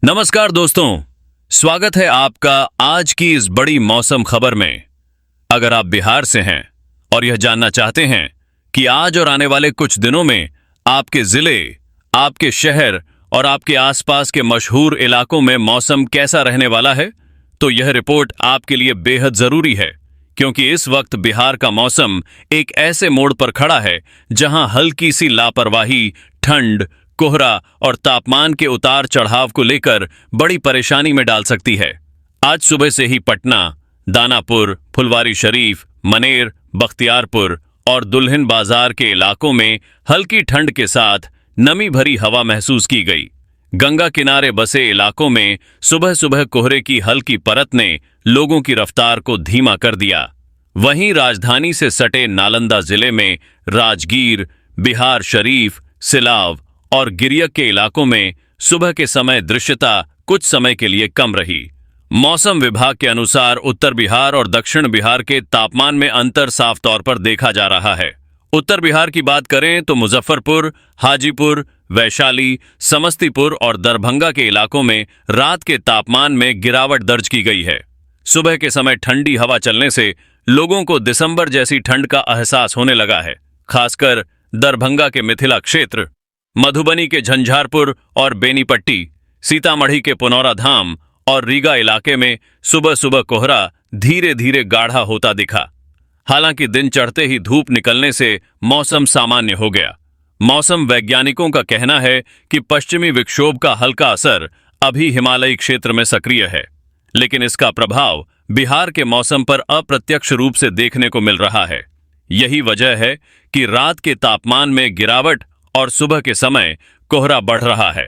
नमस्कार दोस्तों, स्वागत है आपका आज की इस बड़ी मौसम खबर में। अगर आप बिहार से हैं और यह जानना चाहते हैं कि आज और आने वाले कुछ दिनों में आपके जिले, आपके शहर और आपके आसपास के मशहूर इलाकों में मौसम कैसा रहने वाला है, तो यह रिपोर्ट आपके लिए बेहद जरूरी है, क्योंकि इस वक्त बिहार का मौसम एक ऐसे मोड़ पर खड़ा है जहां हल्की सी लापरवाही ठंड, कोहरा और तापमान के उतार चढ़ाव को लेकर बड़ी परेशानी में डाल सकती है। आज सुबह से ही पटना, दानापुर, फुलवारीशरीफ, मनेर, बख्तियारपुर और दुल्हिन बाजार के इलाकों में हल्की ठंड के साथ नमी भरी हवा महसूस की गई। गंगा किनारे बसे इलाकों में सुबह सुबह कोहरे की हल्की परत ने लोगों की रफ्तार को धीमा कर दिया। वहीं राजधानी से सटे नालंदा जिले में राजगीर, बिहार शरीफ, सिलाव और गिरियक के इलाकों में सुबह के समय दृश्यता कुछ समय के लिए कम रही। मौसम विभाग के अनुसार उत्तर बिहार और दक्षिण बिहार के तापमान में अंतर साफ तौर पर देखा जा रहा है। उत्तर बिहार की बात करें तो मुजफ्फरपुर, हाजीपुर, वैशाली, समस्तीपुर और दरभंगा के इलाकों में रात के तापमान में गिरावट दर्ज की गई है। सुबह के समय ठंडी हवा चलने से लोगों को दिसंबर जैसी ठंड का एहसास होने लगा है। खासकर दरभंगा के मिथिला क्षेत्र, मधुबनी के झंझारपुर और बेनीपट्टी, सीतामढ़ी के पुनौरा धाम और रीगा इलाके में सुबह सुबह कोहरा धीरे धीरे गाढ़ा होता दिखा। हालांकि दिन चढ़ते ही धूप निकलने से मौसम सामान्य हो गया। मौसम वैज्ञानिकों का कहना है कि पश्चिमी विक्षोभ का हल्का असर अभी हिमालयी क्षेत्र में सक्रिय है, लेकिन इसका प्रभाव बिहार के मौसम पर अप्रत्यक्ष रूप से देखने को मिल रहा है। यही वजह है कि रात के तापमान में गिरावट और सुबह के समय कोहरा बढ़ रहा है।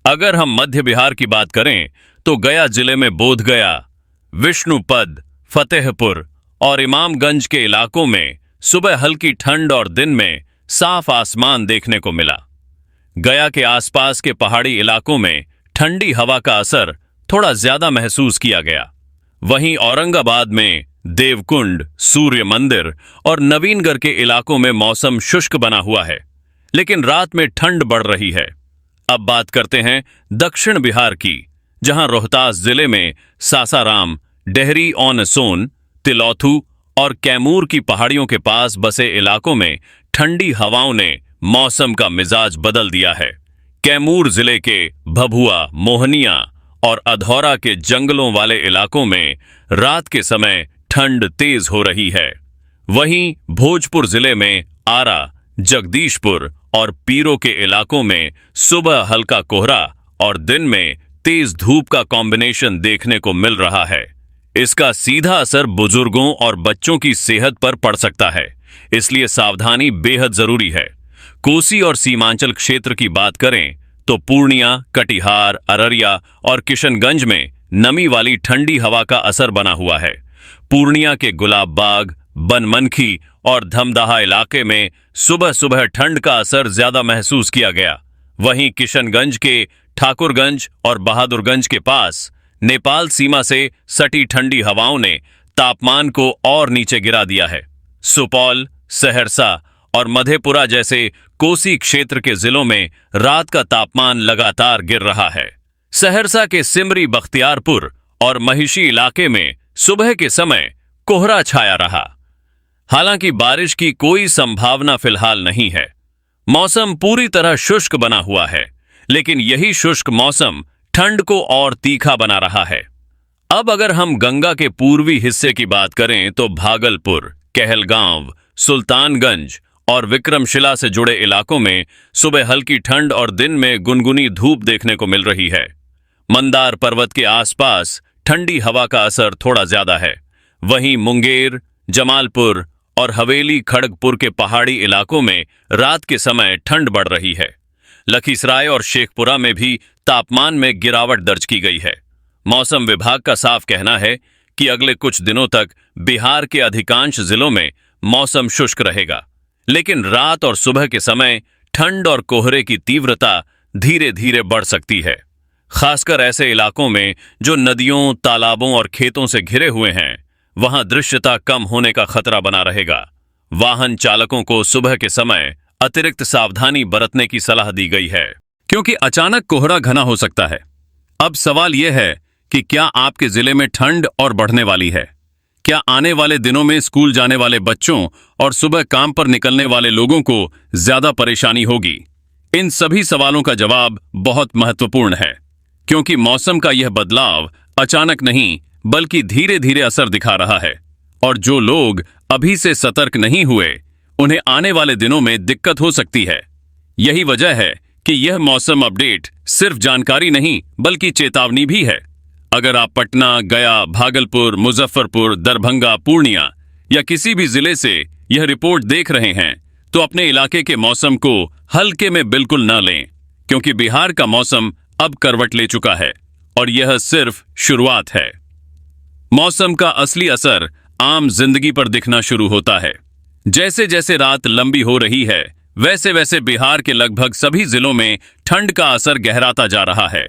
अगर हम मध्य बिहार की बात करें तो गया जिले में बोधगया, विष्णुपद, फतेहपुर और इमामगंज के इलाकों में सुबह हल्की ठंड और दिन में साफ आसमान देखने को मिला। गया के आसपास के पहाड़ी इलाकों में ठंडी हवा का असर थोड़ा ज्यादा महसूस किया गया। वहीं औरंगाबाद में देवकुंड, सूर्य मंदिर और नवीनगढ़ के इलाकों में मौसम शुष्क बना हुआ है, लेकिन रात में ठंड बढ़ रही है। अब बात करते हैं दक्षिण बिहार की, जहां रोहतास जिले में सासाराम, डेहरी ऑन सोन, तिलौथू और कैमूर की पहाड़ियों के पास बसे इलाकों में ठंडी हवाओं ने मौसम का मिजाज बदल दिया है। कैमूर जिले के भभुआ, मोहनिया और अधौरा के जंगलों वाले इलाकों में रात के समय ठंड तेज हो रही है। वहीं भोजपुर जिले में आरा, जगदीशपुर और पीरो के इलाकों में सुबह हल्का कोहरा और दिन में तेज धूप का कॉम्बिनेशन देखने को मिल रहा है। इसका सीधा असर बुजुर्गों और बच्चों की सेहत पर पड़ सकता है, इसलिए सावधानी बेहद जरूरी है। कोसी और सीमांचल क्षेत्र की बात करें तो पूर्णिया, कटिहार, अररिया और किशनगंज में नमी वाली ठंडी हवा का असर बना हुआ है। पूर्णिया के गुलाब बाग, बनमनखी और धमदाहा इलाके में सुबह सुबह ठंड का असर ज्यादा महसूस किया गया। वहीं किशनगंज के ठाकुरगंज और बहादुरगंज के पास नेपाल सीमा से सटी ठंडी हवाओं ने तापमान को और नीचे गिरा दिया है। सुपौल, सहरसा और मधेपुरा जैसे कोसी क्षेत्र के जिलों में रात का तापमान लगातार गिर रहा है। सहरसा के सिमरी, बख्तियारपुर और महिषी इलाके में सुबह के समय कोहरा छाया रहा। हालांकि बारिश की कोई संभावना फिलहाल नहीं है। मौसम पूरी तरह शुष्क बना हुआ है, लेकिन यही शुष्क मौसम ठंड को और तीखा बना रहा है। अब अगर हम गंगा के पूर्वी हिस्से की बात करें तो भागलपुर, कहलगांव, सुल्तानगंज और विक्रमशिला से जुड़े इलाकों में सुबह हल्की ठंड और दिन में गुनगुनी धूप देखने को मिल रही है। मंदार पर्वत के आसपास ठंडी हवा का असर थोड़ा ज्यादा है। वहीं मुंगेर, जमालपुर और हवेली खड़गपुर के पहाड़ी इलाकों में रात के समय ठंड बढ़ रही है। लखीसराय और शेखपुरा में भी तापमान में गिरावट दर्ज की गई है। मौसम विभाग का साफ कहना है कि अगले कुछ दिनों तक बिहार के अधिकांश जिलों में मौसम शुष्क रहेगा, लेकिन रात और सुबह के समय ठंड और कोहरे की तीव्रता धीरे धीरे बढ़ सकती है। खासकर ऐसे इलाकों में जो नदियों, तालाबों और खेतों से घिरे हुए हैं, वहां दृश्यता कम होने का खतरा बना रहेगा। वाहन चालकों को सुबह के समय अतिरिक्त सावधानी बरतने की सलाह दी गई है, क्योंकि अचानक कोहरा घना हो सकता है। अब सवाल यह है कि क्या आपके जिले में ठंड और बढ़ने वाली है? क्या आने वाले दिनों में स्कूल जाने वाले बच्चों और सुबह काम पर निकलने वाले लोगों को ज्यादा परेशानी होगी? इन सभी सवालों का जवाब बहुत महत्वपूर्ण है, क्योंकि मौसम का यह बदलाव अचानक नहीं बल्कि धीरे धीरे असर दिखा रहा है, और जो लोग अभी से सतर्क नहीं हुए उन्हें आने वाले दिनों में दिक्कत हो सकती है। यही वजह है कि यह मौसम अपडेट सिर्फ जानकारी नहीं बल्कि चेतावनी भी है। अगर आप पटना, गया, भागलपुर, मुजफ्फरपुर, दरभंगा, पूर्णिया या किसी भी जिले से यह रिपोर्ट देख रहे हैं तो अपने इलाके के मौसम को हल्के में बिल्कुल न लें, क्योंकि बिहार का मौसम अब करवट ले चुका है और यह सिर्फ शुरुआत है। मौसम का असली असर आम जिंदगी पर दिखना शुरू होता है। जैसे जैसे रात लंबी हो रही है वैसे वैसे बिहार के लगभग सभी जिलों में ठंड का असर गहराता जा रहा है।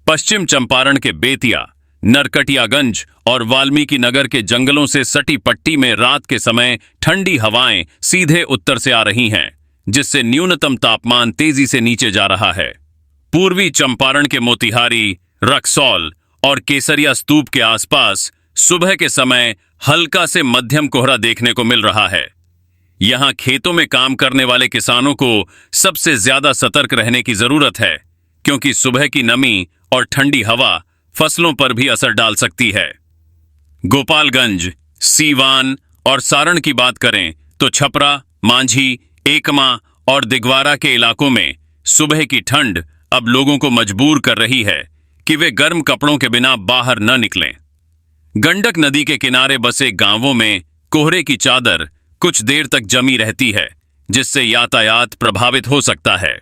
पश्चिम चंपारण के बेतिया, नरकटियागंज और वाल्मीकि नगर के जंगलों से सटी पट्टी में रात के समय ठंडी हवाएं सीधे उत्तर से आ रही हैं, जिससे न्यूनतम तापमान तेजी से नीचे जा रहा है। पूर्वी चंपारण के मोतिहारी, रक्सौल और केसरिया स्तूप के आसपास सुबह के समय हल्का से मध्यम कोहरा देखने को मिल रहा है। यहां खेतों में काम करने वाले किसानों को सबसे ज्यादा सतर्क रहने की जरूरत है, क्योंकि सुबह की नमी और ठंडी हवा फसलों पर भी असर डाल सकती है। गोपालगंज, सीवान और सारण की बात करें तो छपरा, मांझी, एकमा और दिगवारा के इलाकों में सुबह की ठंड अब लोगों को मजबूर कर रही है कि वे गर्म कपड़ों के बिना बाहर न निकलें। गंडक नदी के किनारे बसे गांवों में कोहरे की चादर कुछ देर तक जमी रहती है, जिससे यातायात प्रभावित हो सकता है।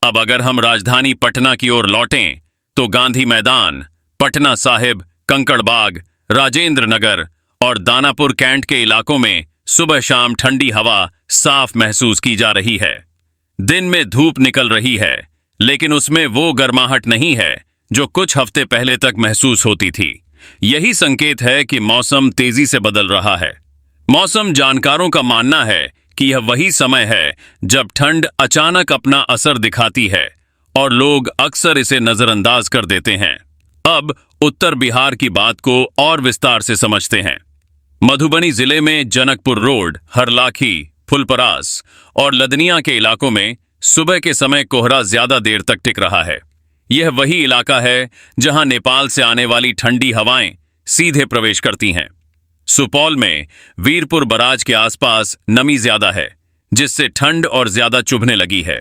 अब अगर हम राजधानी पटना की ओर लौटें तो गांधी मैदान, पटना साहिब, कंकड़बाग, राजेंद्र नगर और दानापुर कैंट के इलाकों में सुबह शाम ठंडी हवा साफ महसूस की जा रही है। दिन में धूप निकल रही है, लेकिन उसमें वो गर्माहट नहीं है जो कुछ हफ्ते पहले तक महसूस होती थी। यही संकेत है कि मौसम तेजी से बदल रहा है। मौसम जानकारों का मानना है कि यह वही समय है जब ठंड अचानक अपना असर दिखाती है और लोग अक्सर इसे नजरअंदाज कर देते हैं। अब उत्तर बिहार की बात को और विस्तार से समझते हैं। मधुबनी जिले में जनकपुर रोड, हरलाखी, फुलपरास और लदनिया के इलाकों में सुबह के समय कोहरा ज्यादा देर तक टिक रहा है। यह वही इलाका है जहां नेपाल से आने वाली ठंडी हवाएं सीधे प्रवेश करती हैं। सुपौल में वीरपुर बराज के आसपास नमी ज्यादा है, जिससे ठंड और ज्यादा चुभने लगी है।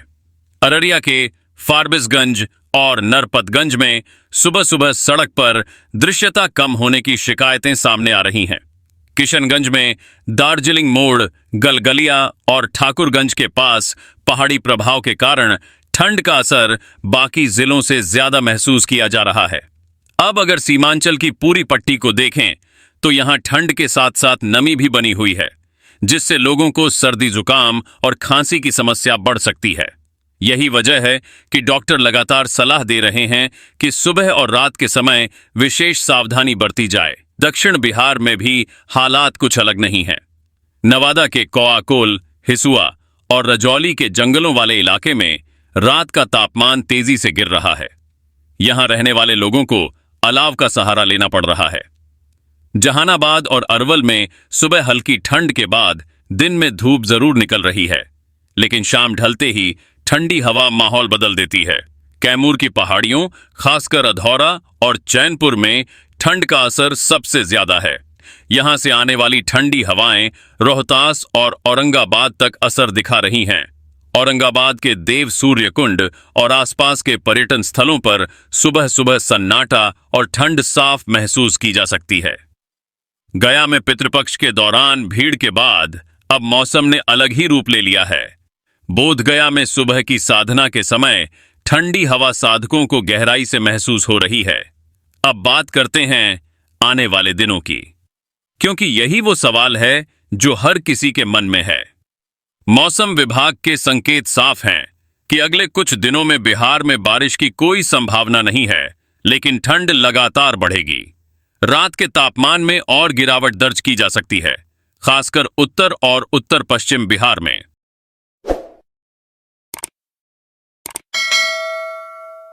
अररिया के फारबिसगंज और नरपतगंज में सुबह सुबह सड़क पर दृश्यता कम होने की शिकायतें सामने आ रही हैं। किशनगंज में दार्जिलिंग मोड़, गलगलिया और ठाकुरगंज के पास पहाड़ी प्रभाव के कारण ठंड का असर बाकी जिलों से ज्यादा महसूस किया जा रहा है। अब अगर सीमांचल की पूरी पट्टी को देखें तो यहां ठंड के साथ साथ नमी भी बनी हुई है, जिससे लोगों को सर्दी जुकाम और खांसी की समस्या बढ़ सकती है। यही वजह है कि डॉक्टर लगातार सलाह दे रहे हैं कि सुबह और रात के समय विशेष सावधानी बरती जाए। दक्षिण बिहार में भी हालात कुछ अलग नहीं हैं। नवादा के कोआकोल, हिसुआ और रजौली के जंगलों वाले इलाके में रात का तापमान तेजी से गिर रहा है। यहां रहने वाले लोगों को अलाव का सहारा लेना पड़ रहा है। जहानाबाद और अरवल में सुबह हल्की ठंड के बाद दिन में धूप जरूर निकल रही है, लेकिन शाम ढलते ही ठंडी हवा माहौल बदल देती है। कैमूर की पहाड़ियों, खासकर अधौरा और चैनपुर में ठंड का असर सबसे ज्यादा है। यहां से आने वाली ठंडी हवाएं रोहतास और औरंगाबाद तक असर दिखा रही हैं। औरंगाबाद के देव सूर्य कुंड और आसपास के पर्यटन स्थलों पर सुबह सुबह सन्नाटा और ठंड साफ महसूस की जा सकती है। गया में पितृपक्ष के दौरान भीड़ के बाद अब मौसम ने अलग ही रूप ले लिया है। बोधगया में सुबह की साधना के समय ठंडी हवा साधकों को गहराई से महसूस हो रही है। अब बात करते हैं आने वाले दिनों की, क्योंकि यही वो सवाल है जो हर किसी के मन में है। मौसम विभाग के संकेत साफ हैं कि अगले कुछ दिनों में बिहार में बारिश की कोई संभावना नहीं है, लेकिन ठंड लगातार बढ़ेगी। रात के तापमान में और गिरावट दर्ज की जा सकती है, खासकर उत्तर और उत्तर पश्चिम बिहार में।